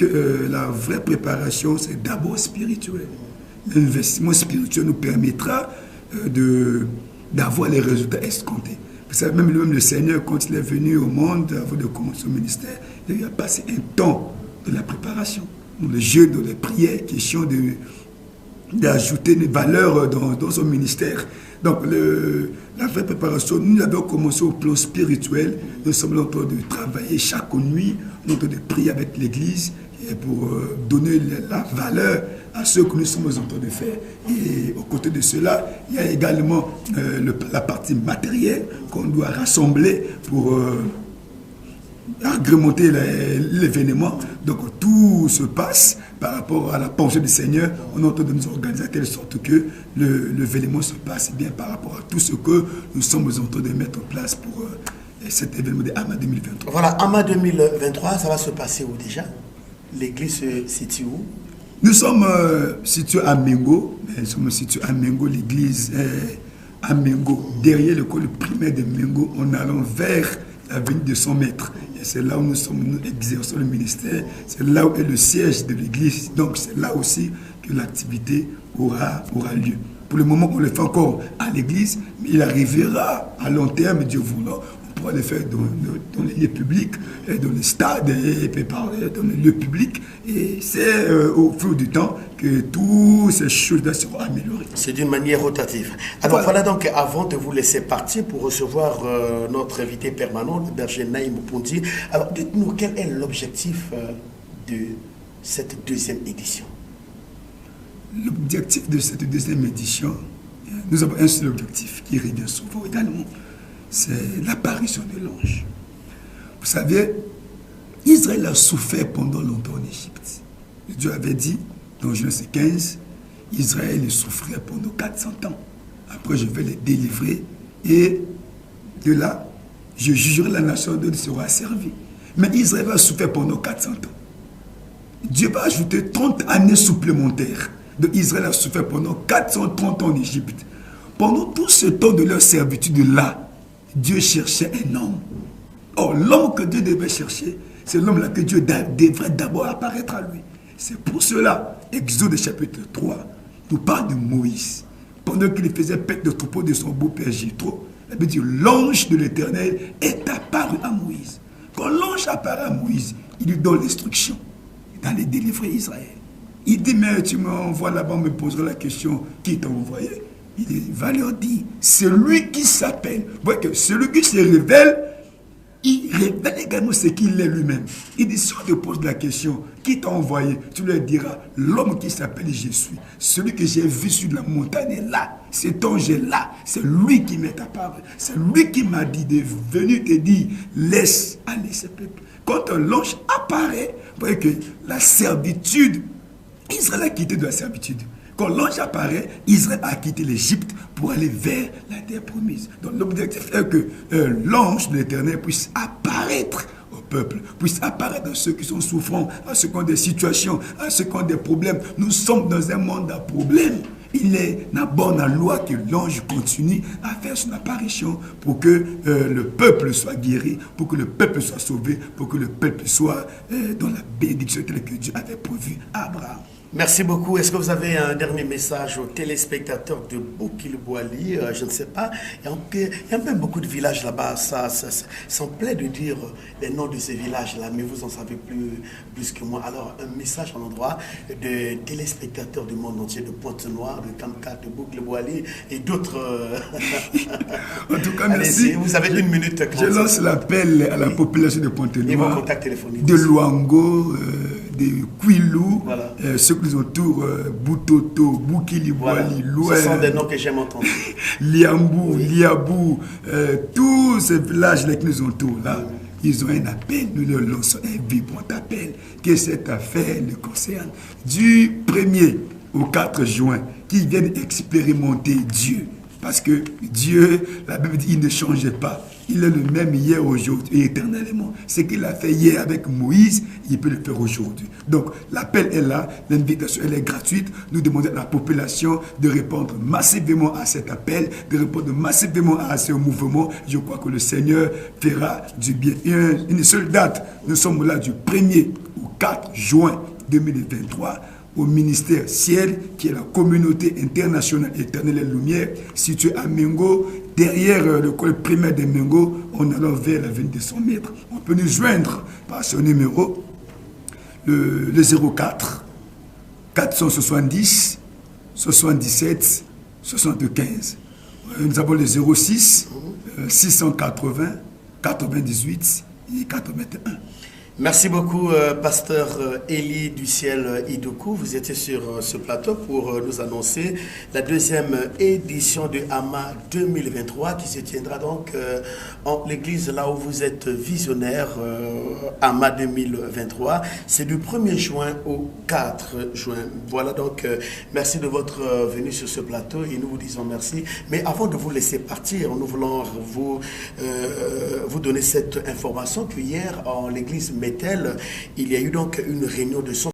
La vraie préparation, c'est d'abord spirituel. L'investissement spirituel nous permettra d'avoir les résultats escomptés. Vous savez, même le Seigneur, quand il est venu au monde, avant de commencer au ministère, il a passé un temps de la préparation. Dans le jeu, dans les prières, question d'ajouter une valeur dans son ministère. Donc, la vraie préparation, nous l'avons commencé au plan spirituel. Nous sommes en train de travailler chaque nuit, en train de prier avec l'Église pour donner la valeur à ce que nous sommes en train de faire. Et aux côtés de cela, il y a également la partie matérielle qu'on doit rassembler pour agrémenter l'événement. Donc tout se passe par rapport à la pensée du Seigneur. On est en train de nous organiser de telle sorte que l'événement se passe bien par rapport à tout ce que nous sommes en train de mettre en place pour cet événement de AMA 2023. Voilà, AMA 2023, ça va se passer où déjà? L'église se situe où? Nous sommes situés à Mengo. Nous sommes situés à Mengo, l'église à Mengo, derrière l'école primaire de Mengo, en allant vers l'avenue de 100 mètres. Et c'est là où nous exerçons le ministère. C'est là où est le siège de l'église. Donc c'est là aussi que l'activité aura lieu. Pour le moment, on le fait encore à l'église, mais il arrivera à long terme, Dieu voulant, on pourra le faire dans les lieux publics, dans les stades, et dans les lieux publics. Et c'est au fil du temps que toutes ces choses-là seront améliorées. C'est d'une manière rotative. Alors voilà donc, avant de vous laisser partir pour recevoir notre invité permanent, le berger Naïm Pondi, alors dites-nous quel est l'objectif de cette deuxième édition? L'objectif de cette deuxième édition, nous avons un seul objectif qui revient souvent également, c'est l'apparition de l'ange. Vous savez, Israël a souffert pendant longtemps en Égypte. Dieu avait dit, dans Genèse 15, Israël souffrait pendant 400 ans. Après, je vais les délivrer et de là, je jugerai la nation dont il sera servi. Mais Israël va souffrir pendant 400 ans. Dieu va ajouter 30 années supplémentaires. Donc Israël a souffert pendant 430 ans en Égypte. Pendant tout ce temps de leur servitude-là, Dieu cherchait un homme. Or, l'homme que Dieu devait chercher, c'est l'homme-là que Dieu devrait d'abord apparaître à lui. C'est pour cela, Exode chapitre 3 nous parle de Moïse. Pendant qu'il faisait paître le troupeau de son beau-père Jéthro, la Bible dit l'ange de l'Éternel est apparu à Moïse. Quand l'ange apparaît à Moïse, il lui donne l'instruction d'aller délivrer Israël. Il dit, mais tu m'envoies là-bas, on me posera la question, qui t'a envoyé? Il va leur dire, c'est lui qui s'appelle. Vous voyez que celui qui se révèle, il révèle également ce qu'il est lui-même. Il dit, si on te pose la question, qui t'a envoyé? Tu leur diras, l'homme qui s'appelle je suis. Celui que j'ai vu sur la montagne est là. Cet ange est là. C'est lui qui m'est apparu. C'est lui qui m'a dit de venir te dire, laisse aller ce peuple. Quand l'ange apparaît, vous voyez que la servitude, Israël a quitté de la servitude. Quand l'ange apparaît, Israël a quitté l'Égypte pour aller vers la terre promise. Donc l'objectif est que l'ange de l'Éternel puisse apparaître au peuple, puisse apparaître à ceux qui sont souffrants, à ceux qui ont des situations, à ceux qui ont des problèmes. Nous sommes dans un monde à problèmes. Il est la bonne loi que l'ange continue à faire son apparition pour que le peuple soit guéri, pour que le peuple soit sauvé, pour que le peuple soit dans la bénédiction telle que Dieu avait prévue à Abraham. Merci beaucoup. Est-ce que vous avez un dernier message aux téléspectateurs de Boukil-Boali? Je ne sais pas. Il y a même beaucoup de villages là-bas. Ça me plaît de dire les noms de ces villages-là, mais vous en savez plus que moi. Alors, un message en endroit de téléspectateurs du monde entier, de Pointe-Noire, de Kamka, de Boukil-Boali et d'autres. En tout cas, merci. Vous avez une minute. Je lance l'appel à la population de Pointe-Noire, et vos contacts téléphoniques de Luango, de Kouilou, voilà. Ceux qui nous entourent, Boutoto, Boukili-Boali, voilà. Ce sont des noms que j'aime entendre. Liambou, oui. Liabou, tous ces villages-là qui nous entourent, là, ils ont un appel, nous leur lançons un vibrant appel, que cette affaire le concerne. Du 1er au 4 juin, qu'ils viennent expérimenter Dieu. Parce que Dieu, la Bible dit, il ne change pas. Il est le même hier, aujourd'hui et éternellement. Ce qu'il a fait hier avec Moïse, il peut le faire aujourd'hui. Donc, l'appel est là, l'invitation elle est gratuite. Nous demandons à la population de répondre massivement à cet appel, de répondre massivement à ce mouvement. Je crois que le Seigneur fera du bien. Une seule date, nous sommes là du 1er au 4 juin 2023 au ministère Ciel, qui est la communauté internationale éternelle et lumière, située à Mengo, derrière l'école primaire de Mengo, en allant vers l'avenue des 100 mètres. On peut nous joindre par ce numéro, le 04 470 77 75. Nous avons le 06 680 98 et 81. Merci beaucoup, pasteur Élie du ciel Idoukou. Vous étiez sur ce plateau pour nous annoncer la deuxième édition de AMA 2023 qui se tiendra donc en l'église là où vous êtes visionnaire, AMA 2023. C'est du 1er juin au 4 juin. Voilà donc, merci de votre venue sur ce plateau et nous vous disons merci. Mais avant de vous laisser partir, nous voulons vous donner cette information qu'hier en l'église il y a eu donc une réunion de